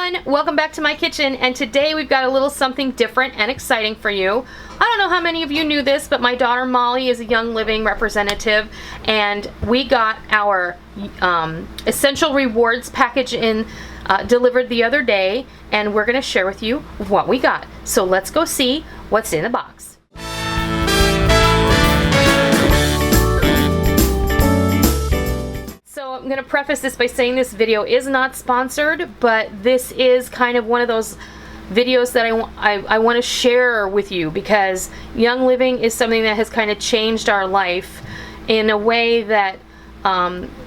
everyone, welcome back to my kitchen, and today we've got a little something different and exciting for you. I don't know how many of you knew this, but my daughter Molly is a Young Living representative, and we got our Essential Rewards package delivered the other day, and we're going to share with you what we got. So let's go see what's in the box. So I'm going to preface this by saying this video is not sponsored, but this is kind of one of those videos that I want to share with you, because Young Living is something that has kind of changed our life in a way that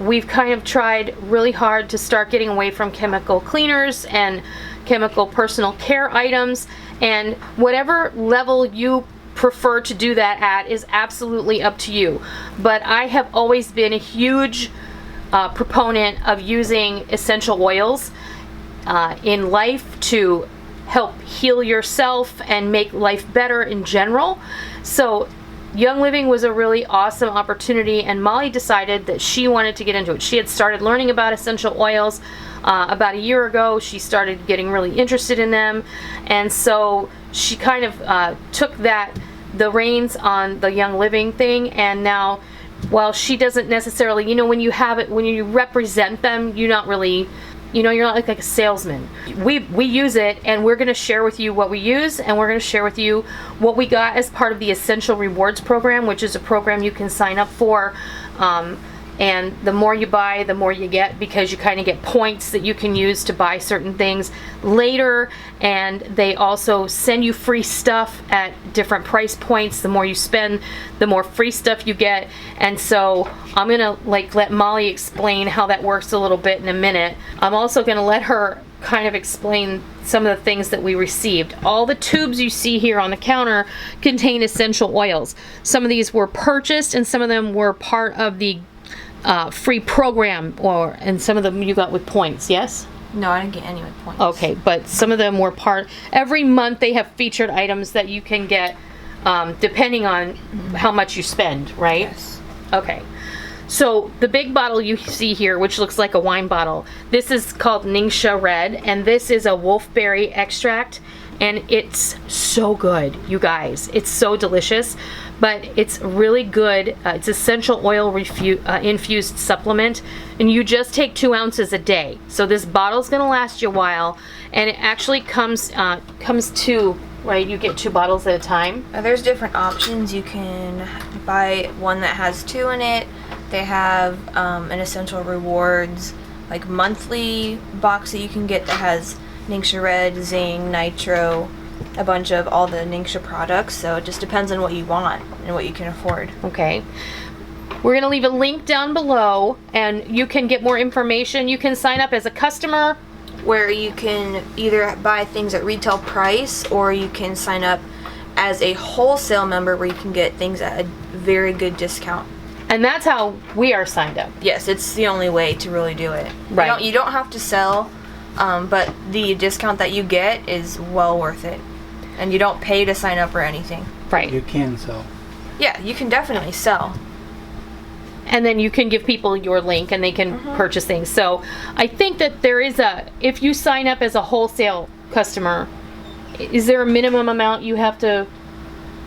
we've kind of tried really hard to start getting away from chemical cleaners and chemical personal care items, and whatever level you prefer to do that at is absolutely up to you. But I have always been a huge proponent of using essential oils in life to help heal yourself and make life better in general. So Young Living was a really awesome opportunity, and Molly decided that she wanted to get into it. She had started learning about essential oils about a year ago. She started getting really interested in them, and so she kind of took the reins on the Young Living thing, and now, while she doesn't necessarily, when you represent them, you're not really, you're not like a salesman. We use it, and we're going to share with you what we use, and we're going to share with you what we got as part of the Essential Rewards program, which is a program you can sign up for. And the more you buy, the more you get, because you kind of get points that you can use to buy certain things later, and they also send you free stuff at different price points. The more you spend, the more free stuff you get. And so I'm gonna let Molly explain how that works a little bit in a minute. I'm also gonna let her kind of explain some of the things that we received. All the tubes you see here on the counter contain essential oils. Some of these were purchased, and some of them were part of the free program, and some of them you got with points. Yes? No, I didn't get any with points. Okay, but some of them were part. Every month they have featured items that you can get depending on how much you spend, right? Yes. Okay. So the big bottle you see here, which looks like a wine bottle, this is called Ningxia Red, and this is a wolfberry extract, and it's so good, you guys. It's so delicious, but it's really good. It's essential oil infused supplement, and you just take 2 ounces a day. So this bottle's gonna last you a while, and it actually comes to, right, you get 2 bottles at a time. There's different options. You can buy one that has 2 in it. They have an Essential Rewards like monthly box that you can get that has Ningxia Red, Zing, Nitro, a bunch of all the Ningxia products. So it just depends on what you want and what you can afford. Okay. We're going to leave a link down below, and you can get more information. You can sign up as a customer, where you can either buy things at retail price, or you can sign up as a wholesale member, where you can get things at a very good discount. And that's how we are signed up. Yes, it's the only way to really do it. Right. You don't have to sell, but the discount that you get is well worth it. And you don't pay to sign up or anything. Right. You can sell. Yeah, you can definitely sell. And then you can give people your link, and they can purchase things. So I think that there is if you sign up as a wholesale customer, is there a minimum amount you have to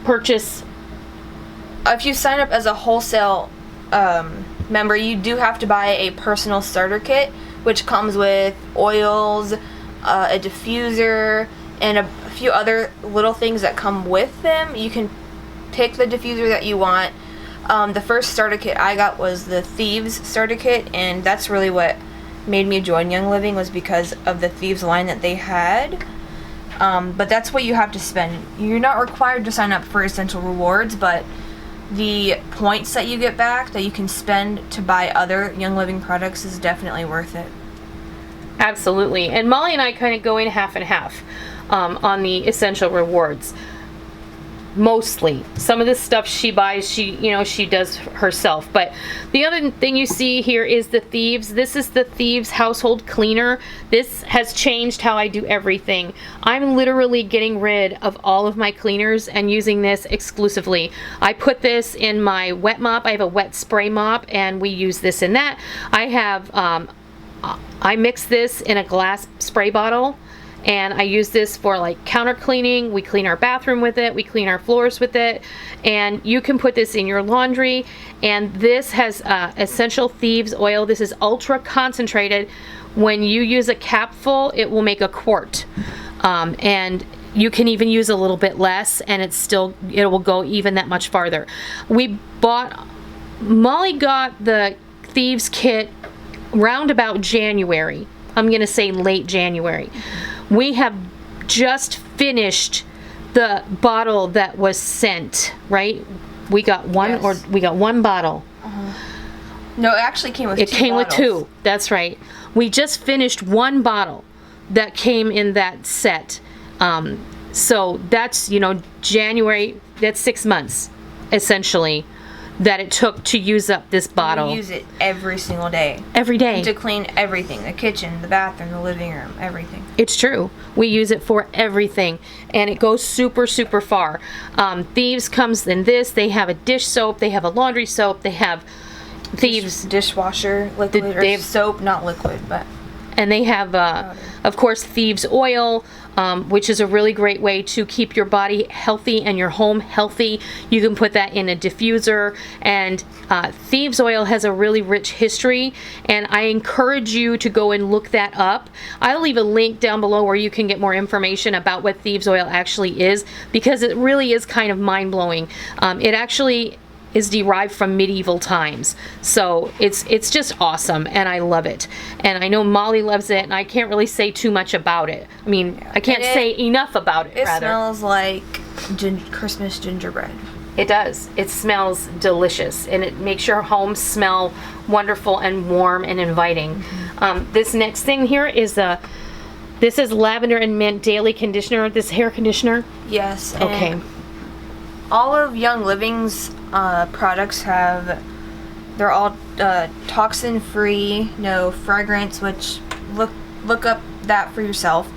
purchase? If you sign up as a wholesale member, you do have to buy a personal starter kit, which comes with oils, a diffuser, and a few other little things that come with them. You can pick the diffuser that you want. The first starter kit I got was the Thieves starter kit, and that's really what made me join Young Living, was because of the Thieves line that they had. But that's what you have to spend. You're not required to sign up for Essential Rewards, but the points that you get back that you can spend to buy other Young Living products is definitely worth it. Absolutely. And Molly and I kind of go in half and half on the Essential Rewards. Mostly. Some of the stuff she buys, she does herself. But the other thing you see here is the Thieves. This is the Thieves household cleaner. This has changed how I do everything. I'm literally getting rid of all of my cleaners and using this exclusively. I put this in my wet mop. I have a wet spray mop, and we use this in that. I mix this in a glass spray bottle, and I use this for like counter cleaning. We clean our bathroom with it, we clean our floors with it, and you can put this in your laundry. And this has essential thieves oil. This is ultra concentrated. When you use a capful, it will make a quart, and you can even use a little bit less, and it will go even that much farther. Molly got the Thieves kit round about January. I'm gonna say late January. We have just finished the bottle that was sent, right? We got one, Yes. or we got one bottle. No, it actually came with It two came with bottles. 2. That's right. We just finished one bottle that came in that set. So that's, January, that's 6 months, essentially, that it took to use up this bottle. We use it every single day. Every day. To clean everything. The kitchen, the bathroom, the living room, everything. It's true. We use it for everything, and it goes super, super far. Thieves comes in this. They have a dish soap. They have a laundry soap. They have Thieves, Dishwasher liquid, they or have- soap, not liquid, but... and they have, of course, Thieves oil, which is a really great way to keep your body healthy and your home healthy. You can put that in a diffuser, and Thieves oil has a really rich history, and I encourage you to go and look that up. I'll leave a link down below where you can get more information about what Thieves oil actually is, because it really is kind of mind-blowing. It actually is derived from medieval times. So it's just awesome, and I love it. And I know Molly loves it, and I can't really say too much about it. I mean, I can't say enough about it, It rather. smells like Christmas gingerbread. It does. It smells delicious, and it makes your home smell wonderful and warm and inviting. This next thing here is this is Lavender and Mint Daily Conditioner, this hair conditioner. Yes. And Okay. all of Young Living's products they're all toxin free, no fragrance, which look up that for yourself.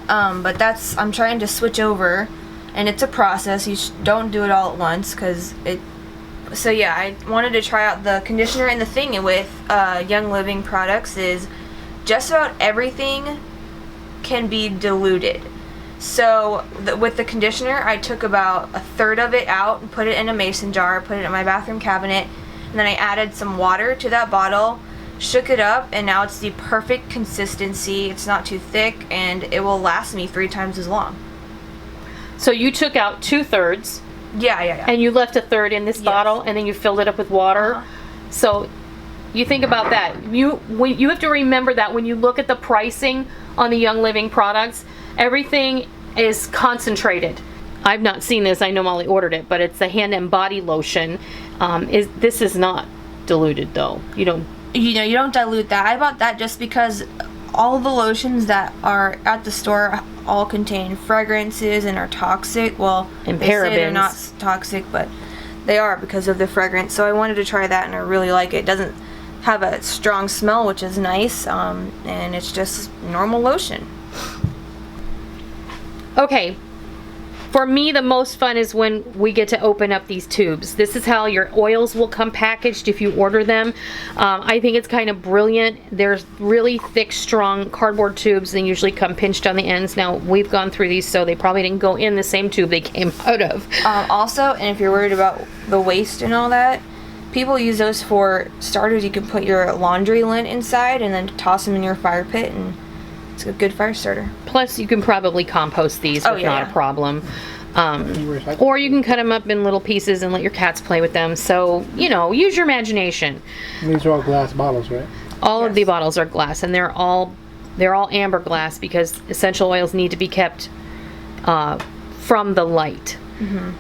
But I'm trying to switch over, and it's a process. You don't do it all at once, so yeah, I wanted to try out the conditioner. And the thing with Young Living products is just about everything can be diluted. So with the conditioner, I took about a third of it out and put it in a mason jar, put it in my bathroom cabinet, and then I added some water to that bottle, shook it up, and now it's the perfect consistency. It's not too thick, and it will last me 3 times as long. So you took out 2/3. Yeah. And you left a third in this Yes. bottle, and then you filled it up with water. Uh-huh. So you think about that. You have to remember that when you look at the pricing on the Young Living products, everything is concentrated. I've not seen this. I know Molly ordered it, but it's the hand and body lotion. This is not diluted, though. You don't dilute that. I bought that just because all the lotions that are at the store all contain fragrances and are toxic. Well, And they say they're parabens. not toxic, but they are because of the fragrance. So I wanted to try that, and I really like it. It doesn't have a strong smell, which is nice, and it's just normal lotion. Okay, for me, the most fun is when we get to open up these tubes. This is how your oils will come packaged if you order them. I think it's kind of brilliant. There's really thick, strong cardboard tubes. They usually come pinched on the ends. Now, we've gone through these, so they probably didn't go in the same tube they came out of. Also, and if you're worried about the waste and all that, people use those for starters. You can put your laundry lint inside and then toss them in your fire pit, and it's a good fire starter. Plus, you can probably compost these with not a problem. Or you can cut them up in little pieces and let your cats play with them. So, use your imagination. These are all glass bottles, right? All of the bottles are glass, and they're all amber glass because essential oils need to be kept from the light.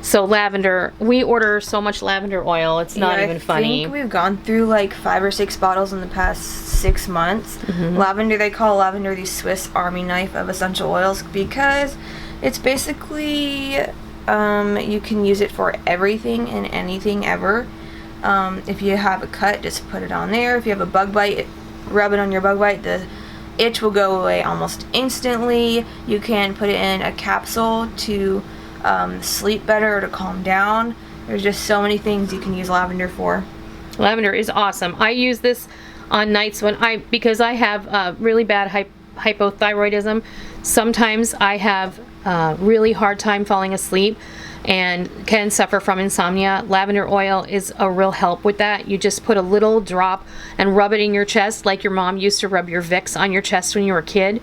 So lavender, we order so much lavender oil, it's not even funny. I think we've gone through like 5 or 6 bottles in the past 6 months. Lavender, they call lavender the Swiss Army knife of essential oils because it's basically, you can use it for everything and anything ever. If you have a cut, just put it on there. If you have a bug bite, rub it on your bug bite. The itch will go away almost instantly. You can put it in a capsule to sleep better or to calm down. There's just so many things you can use lavender for. Lavender is awesome. I use this on nights because I have really bad hypothyroidism. Sometimes I have really hard time falling asleep and can suffer from insomnia. Lavender oil is a real help with that. You just put a little drop and rub it in your chest like your mom used to rub your Vicks on your chest when you were a kid.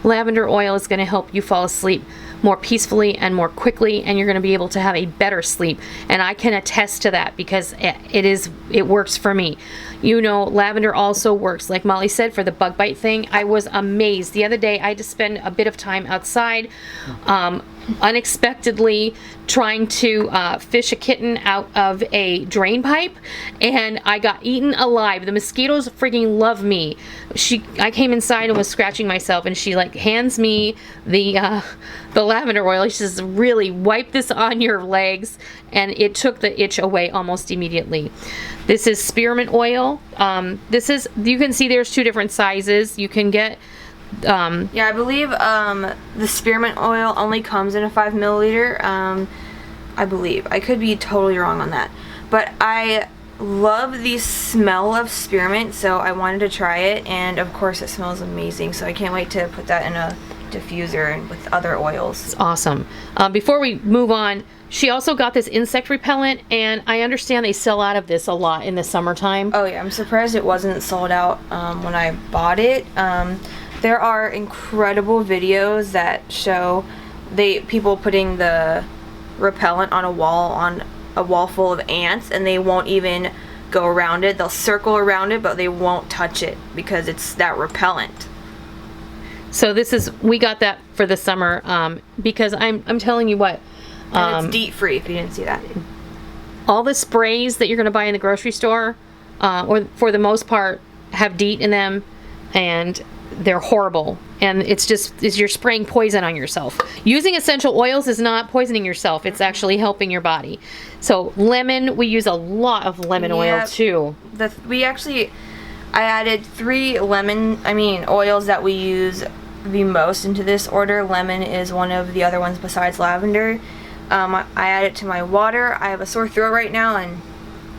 Lavender oil is going to help you fall asleep more peacefully and more quickly, and you're going to be able to have a better sleep. And I can attest to that because it works for me. You know, lavender also works, like Molly said, for the bug bite thing. I was amazed. The other day I had to spend a bit of time outside, unexpectedly trying to fish a kitten out of a drain pipe, and I got eaten alive. The mosquitoes freaking love me. I came inside and was scratching myself, and she like hands me the lavender oil. She says, really wipe this on your legs, and it took the itch away almost immediately. This is spearmint oil. You can see there's 2 different sizes. You can get yeah, I believe the spearmint oil only comes in a 5 milliliter. I believe. I could be totally wrong on that. But I love the smell of spearmint, so I wanted to try it, and of course it smells amazing, so I can't wait to put that in a diffuser and with other oils. It's awesome. Before we move on, she also got this insect repellent, and I understand they sell out of this a lot in the summertime. Oh yeah, I'm surprised it wasn't sold out when I bought it. There are incredible videos that show people putting the repellent on a wall full of ants, and they won't even go around it. They'll circle around it, but they won't touch it because it's that repellent. So we got that for the summer because I'm telling you what. And it's DEET free if you didn't see that. All the sprays that you're going to buy in the grocery store, or for the most part, have DEET in them, and they're horrible. And you're spraying poison on yourself. Using essential oils is not poisoning yourself. It's actually helping your body. So lemon, we use a lot of lemon oil too. I added 3 oils that we use the most into this order. Lemon is one of the other ones besides lavender. I add it to my water. I have a sore throat right now, and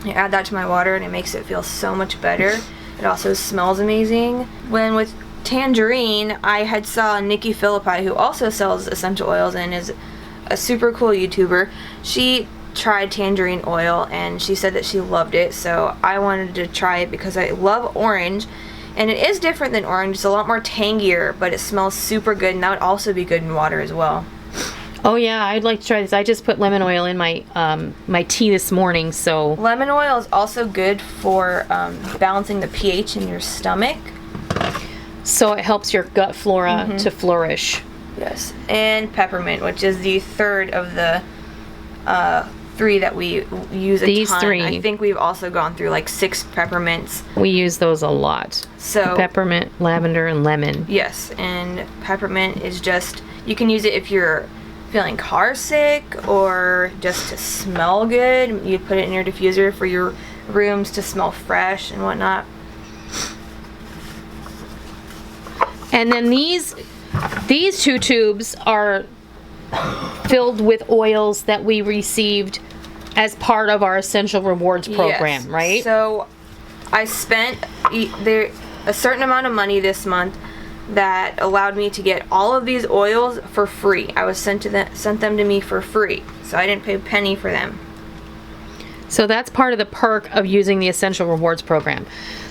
I add that to my water, and it makes it feel so much better. It also smells amazing. When with tangerine, I had saw Nikki Philippi, who also sells essential oils and is a super cool YouTuber. She tried tangerine oil, and she said that she loved it, so I wanted to try it because I love orange. And it is different than orange. It's a lot more tangier, but it smells super good, and that would also be good in water as well. Oh yeah, I'd like to try this. I just put lemon oil in my my tea this morning, so. Lemon oil is also good for balancing the pH in your stomach. So it helps your gut flora to flourish. Yes, and peppermint, which is the third of the 3 that we use a These ton. 3. I think we've also gone through like 6 peppermints. We use those a lot. So peppermint, lavender, and lemon. Yes, and peppermint is just, you can use it if you're feeling car sick or just to smell good. You put it in your diffuser for your rooms to smell fresh and whatnot. And then these 2 tubes are filled with oils that we received as part of our Essential Rewards program, yes. right? So I spent a certain amount of money this month that allowed me to get all of these oils for free. I was sent them to me for free, so I didn't pay a penny for them. So that's part of the perk of using the Essential Rewards program.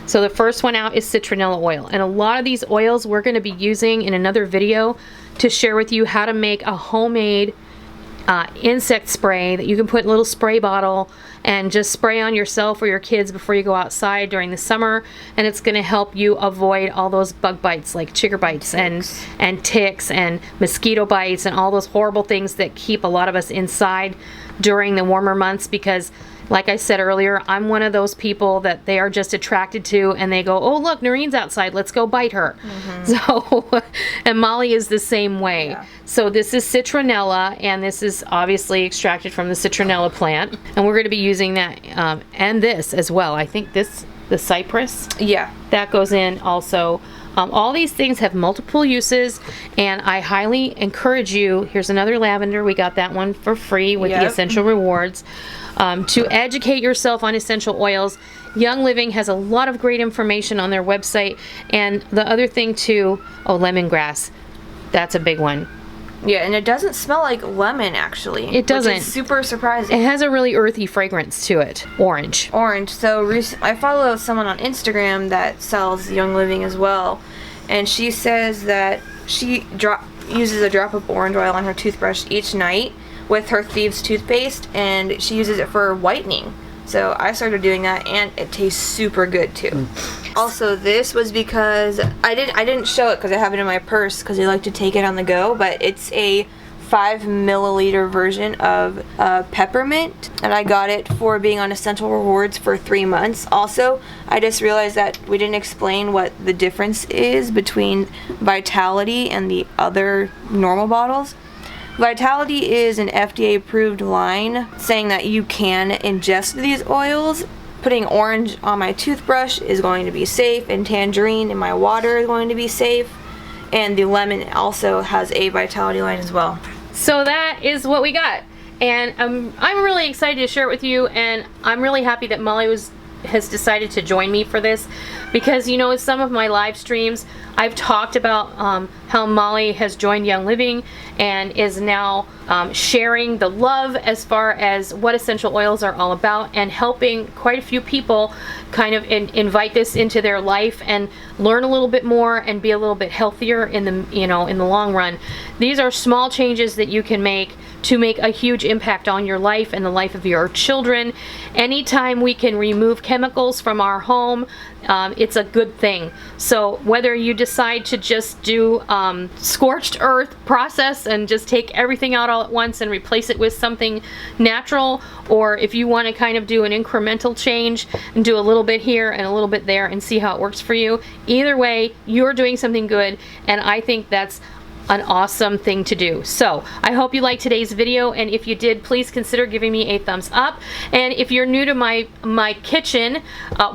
So the first one out is citronella oil, and a lot of these oils we're going to be using in another video to share with you how to make a homemade insect spray that you can put in a little spray bottle and just spray on yourself or your kids before you go outside during the summer, and it's going to help you avoid all those bug bites like chigger bites and ticks and mosquito bites and all those horrible things that keep a lot of us inside during the warmer months, because like I said earlier, I'm one of those people that they are just attracted to, and they go, oh look, Noreen's outside, let's go bite her. So, and Molly is the same way. Yeah. So this is citronella, and this is obviously extracted from the citronella plant, and we're going to be using that and this as well. I think the cypress, Yeah. that goes in also. All these things have multiple uses, and I highly encourage you. Here's another lavender. We got that one for free with the Essential Rewards. To educate yourself on essential oils. Young Living has a lot of great information on their website. And the other thing too, lemongrass. That's a big one. Yeah, and it doesn't smell like lemon, actually. It doesn't. Which is super surprising. It has a really earthy fragrance to it. Orange. So I follow someone on Instagram that sells Young Living as well. And she says that she uses a drop of orange oil on her toothbrush each night with her Thieves toothpaste, and she uses it for whitening. So I started doing that, and it tastes super good too. Also, this was because I didn't show it because I have it in my purse because I like to take it on the go, but it's a 5 milliliter version of peppermint, and I got it for being on Essential Rewards for 3 months. Also, I just realized that we didn't explain what the difference is between Vitality and the other normal bottles. Vitality is an FDA approved line saying that you can ingest these oils. Putting orange on my toothbrush is going to be safe, and tangerine in my water is going to be safe, and the lemon also has a Vitality line as well. So that is what we got, and I'm really excited to share it with you, and I'm really happy that Molly has decided to join me for this, because in some of my live streams I've talked about how Molly has joined Young Living and is now sharing the love as far as what essential oils are all about, and helping quite a few people kind of invite this into their life and learn a little bit more and be a little bit healthier in the in the long run. These are small changes that you can make to make a huge impact on your life and the life of your children. Anytime we can remove chemicals from our home, it's a good thing. So whether you decide to just do scorched earth process and just take everything out all at once and replace it with something natural, or if you want to kind of do an incremental change and do a little bit here and a little bit there and see how it works for you, either way, you're doing something good, and I think that's an awesome thing to do. So I hope you liked today's video, and if you did, please consider giving me a thumbs up. And if you're new to my kitchen,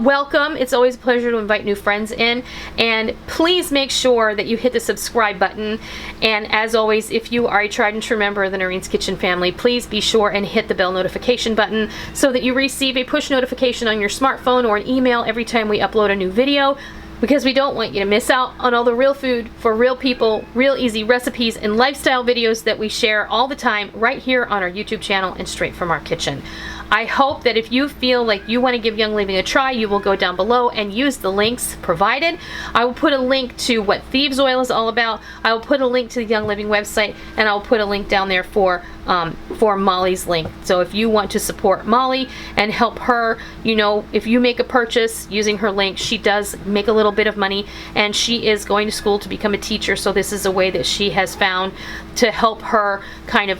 welcome. It's always a pleasure to invite new friends in, and please make sure that you hit the subscribe button. And as always, if you are a tried and true member of the Noreen's Kitchen family, please be sure and hit the bell notification button so that you receive a push notification on your smartphone or an email every time we upload a new video, because we don't want you to miss out on all the real food for real people, real easy recipes and lifestyle videos that we share all the time right here on our YouTube channel and straight from our kitchen. I hope that if you feel like you want to give Young Living a try, you will go down below and use the links provided. I will put a link to what Thieves oil is all about. I will put a link to the Young Living website, and I'll put a link down there for Molly's link. So if you want to support Molly and help her, if you make a purchase using her link, she does make a little bit of money, and she is going to school to become a teacher. So this is a way that she has found to help her kind of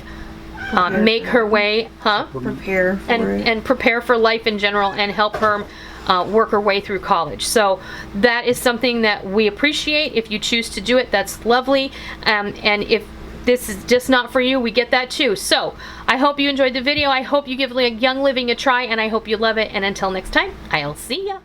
make her way, prepare for it. And prepare for life in general, and help her work her way through college. So that is something that we appreciate. If you choose to do it, that's lovely. And if this is just not for you, we get that too. So I hope you enjoyed the video. I hope you give Young Living a try, and I hope you love it. And until next time, I'll see ya.